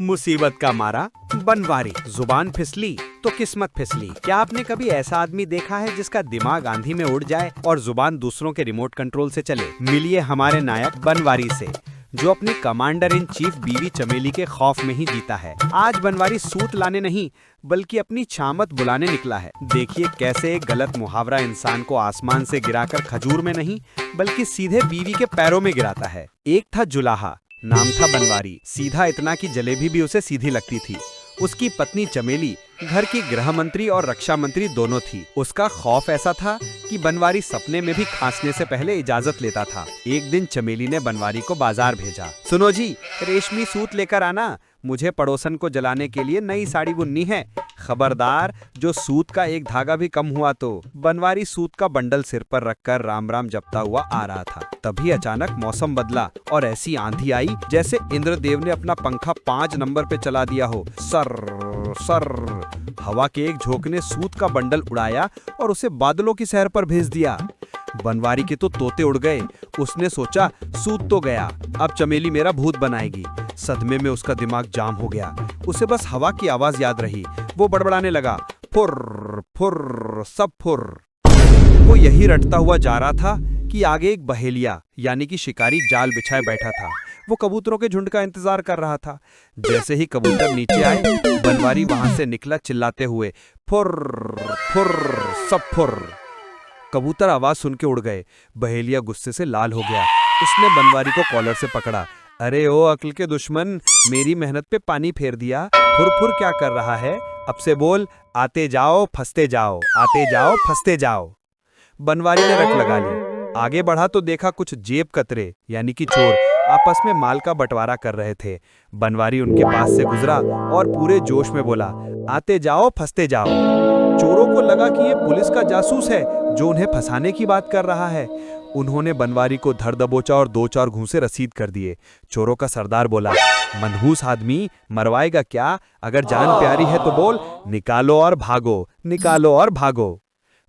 मुसीबत का मारा बनवारी, जुबान फिसली तो किस्मत फिसली। क्या आपने कभी ऐसा आदमी देखा है जिसका दिमाग आंधी में उड़ जाए और जुबान दूसरों के रिमोट कंट्रोल से चले? मिलिए हमारे नायक बनवारी से, जो अपनी कमांडर इन चीफ बीवी चमेली के खौफ में ही जीता है। आज बनवारी सूत लाने नहीं बल्कि अपनी छामत बुलाने निकला है। देखिए कैसे एक गलत मुहावरा इंसान को आसमान से गिराकर खजूर में नहीं बल्कि सीधे बीवी के पैरों में गिराता है। एक था जुलाहा, नाम था बनवारी। सीधा इतना कि जलेबी भी उसे सीधी लगती थी। उसकी पत्नी चमेली घर की गृह मंत्री और रक्षा मंत्री दोनों थी। उसका खौफ ऐसा था कि बनवारी सपने में भी खांसने से पहले इजाजत लेता था। एक दिन चमेली ने बनवारी को बाजार भेजा। सुनो जी, रेशमी सूत लेकर आना, मुझे पड़ोसन को जलाने के लिए नई साड़ी बुननी है। खबरदार, जो सूत का एक धागा भी कम हुआ तो। बनवारी सूत का बंडल सिर पर रखकर राम राम जपता हुआ आ रहा था। तभी अचानक मौसम बदला और ऐसी आंधी आई जैसे इंद्रदेव ने अपना पंखा 5 नंबर पे चला दिया हो। सर सर हवा के एक झोंके ने सूत का बंडल उड़ाया और उसे बादलों की सैर पर भेज दिया। बनवारी के तो तोते उड़ गए। उसने सोचा सूत तो गया, अब चमेली मेरा भूत बनाएगी। सदमे में उसका दिमाग जाम हो गया। उसे बस हवा की आवाज याद रही। वो बड़बड़ाने लगा, फुर फुर सब फुर। वो यही रटता हुआ जा रहा था कि आगे एक बहेलिया यानी कि शिकारी जाल बिछाए बैठा था। वो कबूतरों के झुंड का इंतजार कर रहा था। जैसे ही कबूतर नीचे आए, बनवारी वहां से निकला चिल्लाते हुए, फुर फुर सब फुर। कबूतर आवाज सुन के उड़ गए। बहेलिया गुस्से से लाल हो गया। उसने बनवारी को कॉलर से पकड़ा। अरे ओ अक्ल के दुश्मन, मेरी मेहनत पे पानी फेर दिया। फुर फुर क्या कर रहा है? अब से बोल, आते जाओ फंसते जाओ, आते जाओ फंसते जाओ। बनवारी ने रट लगा ली। आगे बढ़ा तो देखा कुछ जेब कतरे यानी कि चोर आपस में माल का बंटवारा कर रहे थे। बनवारी उनके पास से गुजरा और पूरे जोश में बोला, आते जाओ फंसते जाओ। चोरों को लगा कि ये पुलिस का जासूस है जो उन्हें फंसाने की बात कर रहा है। उन्होंने बनवारी को धर दबोचा और 2-4 घूंसे रसीद कर दिए। चोरों का सरदार बोला, मनहूस आदमी, मरवाएगा क्या? अगर जान प्यारी है तो बोल, निकालो और भागो, निकालो और भागो।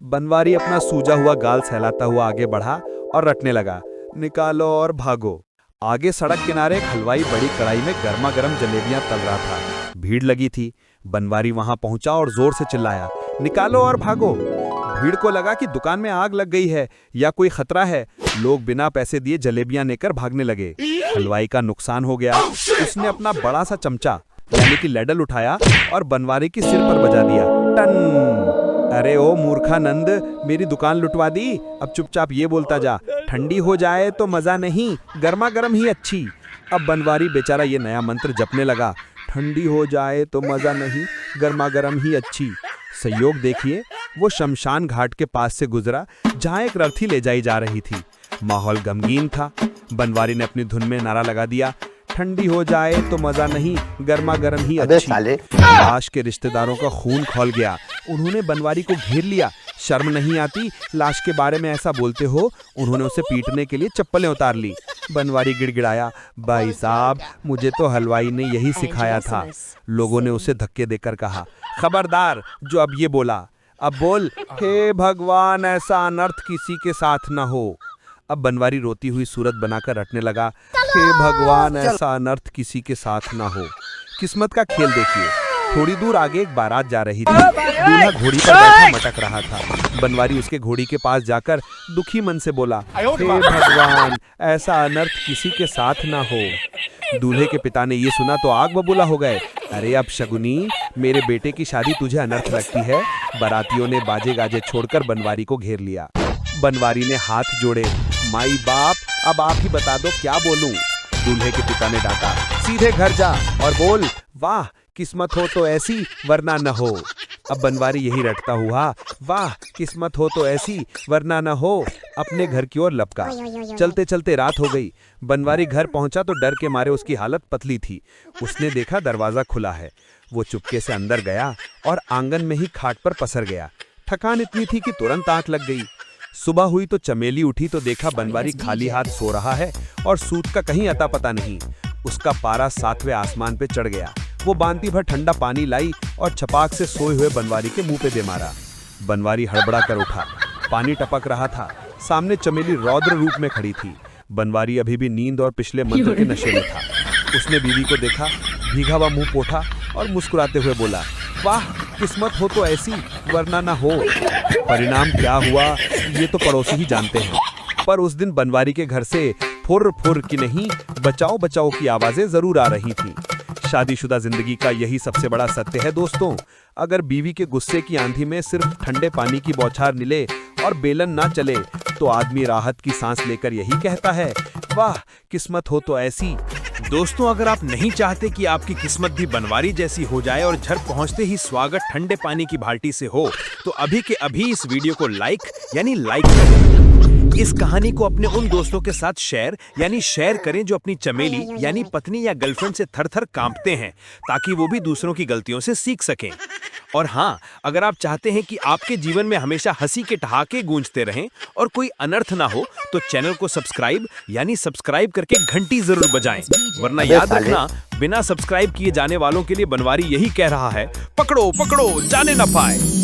बनवारी अपना सूजा हुआ गाल सहलाता हुआ आगे बढ़ा और रटने लगा, निकालो और भागो। आगे सड़क किनारे एक हलवाई बड़ी कढ़ाई में गर्मा गर्म जलेबियां तल रहा था। भीड़ लगी थी। बनवारी वहां पहुंचा और जोर से चिल्लाया, निकालो और भागो। भीड़ को लगा कि दुकान में आग लग गई है या कोई खतरा है। लोग बिना पैसे दिए जलेबियां लेकर भागने लगे। हलवाई का नुकसान हो गया। उसने अपना बड़ा सा चमचा यानी कि लैडल उठाया और बनवारी के सिर पर बजा दिया, टन। अरे ओ मूर्खानंद, मेरी दुकान लुटवा दी। अब चुपचाप ये बोलता जा, ठंडी हो जाए तो मजा नहीं, गर्मा गर्म ही अच्छी। अब बनवारी बेचारा ये नया मंत्र जपने लगा, ठंडी हो जाए तो मजा नहीं, गर्मा गर्म ही अच्छी। संयोग देखिए, वो शमशान घाट के पास से गुजरा जहाँ एक रथी ले जाई जा रही थी। माहौल गमगीन था। बनवारी ने अपनी धुन में नारा लगा दिया, ठंडी हो जाए तो मजा नहीं, गर्मा गर्म ही अच्छी। लाश के रिश्तेदारों का खून खौल गया। उन्होंने बनवारी को घेर लिया। शर्म नहीं आती? लाश के बारे में ऐसा बोलते हो? उन्होंने उसे पीटने के लिए चप्पलें उतार ली। बनवारी गिड़गिड़ाया, भाई साहब, मुझे तो हलवाई ने यही सिखाया था। लोगों ने उसे धक्के देकर कहा, खबरदार जो अब ये बोला, अब बोल, हे भगवान ऐसा अनर्थ किसी के साथ न हो। अब बनवारी रोती हुई सूरत बनाकर रटने लगा, हे भगवान ऐसा अनर्थ किसी के साथ ना हो। किस्मत का खेल देखिए। थोड़ी दूर आगे एक बारात जा रही थी। दूल्हा घोड़ी पर बैठा मटक रहा था। बनवारी उसके घोड़ी के पास जाकर दुखी मन से बोला, हे भगवान ऐसा अनर्थ किसी के साथ ना हो। दूल्हे के पिता ने ये सुना तो आग बबूला हो गए। अरे अब शगुनी, मेरे बेटे की शादी तुझे अनर्थ लगती है? बारातियों ने बाजे गाजे छोड़कर बनवारी को घेर लिया। बनवारी ने हाथ जोड़े, माई बाप, अब आप ही बता दो क्या बोलूं। दूल्हे के पिता ने डांटा, सीधे घर जा और बोल, वाह किस्मत हो तो ऐसी वरना न हो। अब बनवारी यही रटता हुआ, वाह किस्मत हो तो ऐसी वरना न हो, अपने घर की ओर लपका। चलते चलते रात हो गई। बनवारी घर पहुंचा तो डर के मारे उसकी हालत पतली थी। उसने देखा दरवाजा खुला है। वो चुपके से अंदर गया और आंगन में ही खाट पर पसर गया। थकान इतनी थी कि तुरंत आंख लग गई। सुबह हुई तो चमेली उठी तो देखा बनवारी खाली हाथ सो रहा है और सूत का कहीं अता पता नहीं। उसका पारा 7वें आसमान पे चढ़ गया। वो बांती भर ठंडा पानी लाई और छपाक से सोए हुए बनवारी के मुंह पे दे मारा। बनवारी हड़बड़ा कर उठा। पानी टपक रहा था। सामने चमेली रौद्र रूप में खड़ी थी। बनवारी अभी भी नींद और पिछले मंत्र के नशे में था। उसने बीवी को देखा। भीगा हुआ मुंह पोंछा और मुस्कुराते हुए बोला, वाह किस्मत हो तो ऐसी, वरना ना हो। परिणाम क्या हुआ ये तो पड़ोसी ही जानते हैं। पर उस दिन बनवारी के घर से फुर फुर की नहीं, बचाओ बचाओ की आवाजें जरूर आ रही थी। शादीशुदा जिंदगी का यही सबसे बड़ा सत्य है दोस्तों। अगर बीवी के गुस्से की आंधी में सिर्फ ठंडे पानी की बौछार मिले और बेलन ना चले, तो आदमी राहत की सांस लेकर यही कहता है, वाह किस्मत हो तो ऐसी। दोस्तों, अगर आप नहीं चाहते कि आपकी किस्मत भी बनवारी जैसी हो जाए और घर पहुंचते ही स्वागत ठंडे पानी की बाल्टी से हो, तो अभी के अभी इस वीडियो को लाइक करें। इस कहानी को अपने उन दोस्तों के साथ शेयर करें जो अपनी चमेली यानी पत्नी या गर्लफ्रेंड से थर-थर कांपते हैं, ताकि वो भी दूसरों की गलतियों से सीख सकें। और हाँ, अगर आप चाहते हैं कि आपके जीवन में हमेशा हंसी के ठहाके गूंजते रहें और कोई अनर्थ ना हो, तो चैनल को सब्सक्राइब करके घंटी जरूर बजाएं। वरना याद रखना, बिना सब्सक्राइब किए जाने वालों के लिए बनवारी यही कह रहा है, पकड़ो पकड़ो जाने ना पाए।